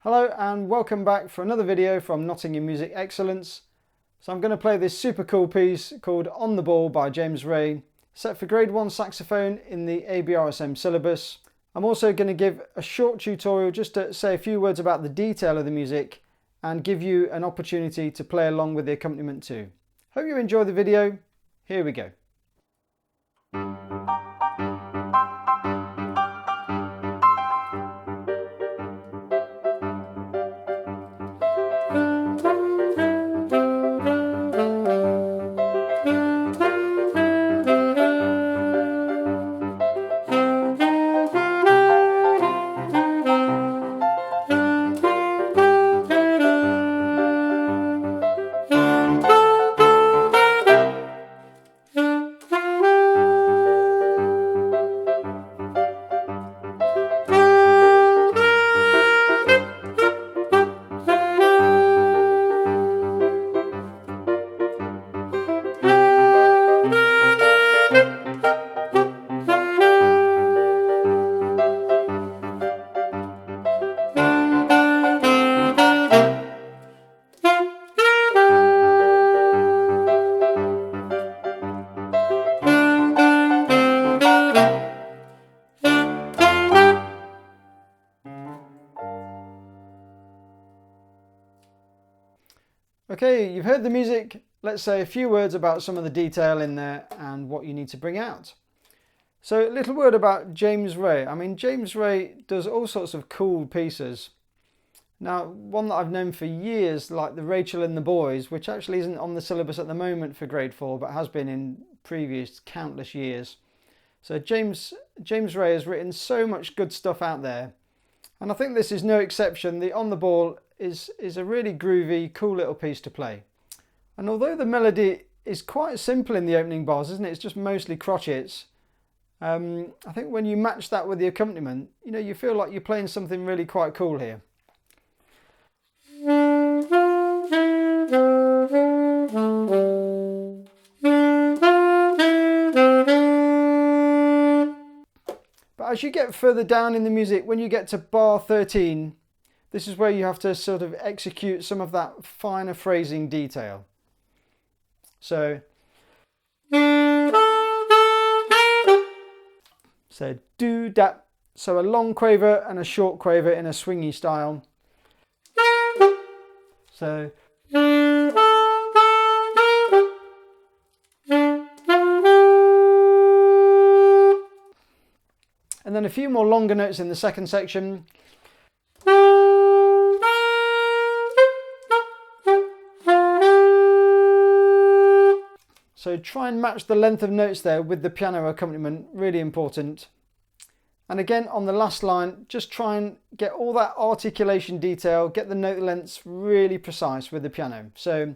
Hello and welcome back for another video from Nottingham Music Excellence. So I'm going to play this super cool piece called On the Ball by James Rae, set for grade 1 saxophone in the ABRSM syllabus. I'm also going to give a short tutorial just to say a few words about the detail of the music and give you an opportunity to play along with the accompaniment too. Hope you enjoy the video. Here we go. Okay, you've heard the music. Let's say a few words about some of the detail in there and what you need to bring out. So a little word about James Rae. James Rae does all sorts of cool pieces. Now, one that I've known for years, like the Rachel and the Boys, which actually isn't on the syllabus at the moment for grade 4, but has been in previous countless years. So James Rae has written so much good stuff out there. And I think this is no exception. The On the Ball is a really groovy, cool little piece to play. And although the melody is quite simple in the opening bars, isn't it? It's just mostly crotchets. I think when you match that with the accompaniment, you feel like you're playing something really quite cool here. But as you get further down in the music, when you get to bar 13, this is where you have to sort of execute some of that finer phrasing detail. So do that. So a long quaver and a short quaver in a swingy style. So and then a few more longer notes in the second section. So try and match the length of notes there with the piano accompaniment, really important. And again, on the last line, just try and get all that articulation detail, get the note lengths really precise with the piano. So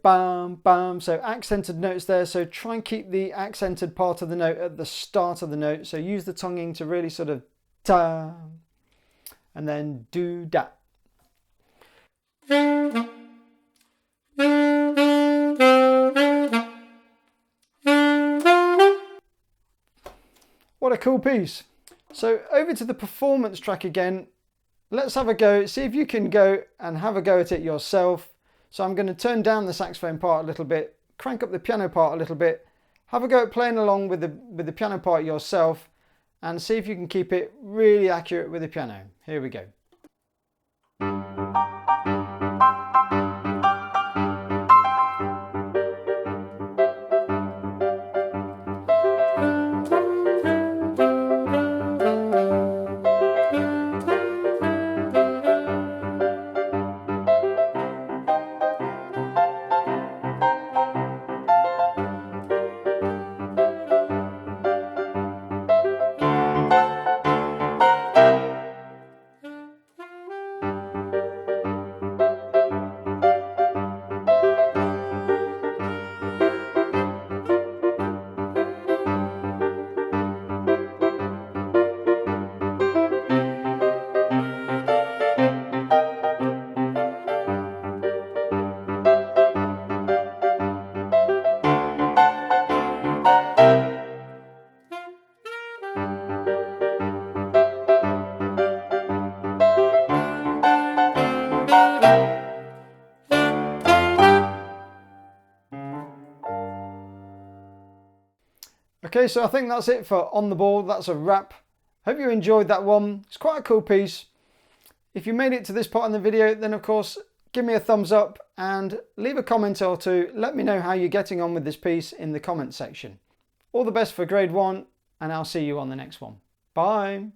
bam, bam, so accented notes there. So try and keep the accented part of the note at the start of the note. So use the tonguing to really sort of ta. And then do that. What a cool piece. So over to the performance track again. Let's have a go. See if you can go and have a go at it yourself. So I'm going to turn down the saxophone part a little bit, crank up the piano part a little bit, have a go at playing along with the piano part yourself, and see if you can keep it really accurate with the piano. Here we go. Okay, so I think that's it for On the Ball. That's a wrap. Hope you enjoyed that one. It's quite a cool piece. If you made it to this part in the video, then of course, give me a thumbs up and leave a comment or two. Let me know how you're getting on with this piece in the comment section. All the best for grade 1, and I'll see you on the next one. Bye.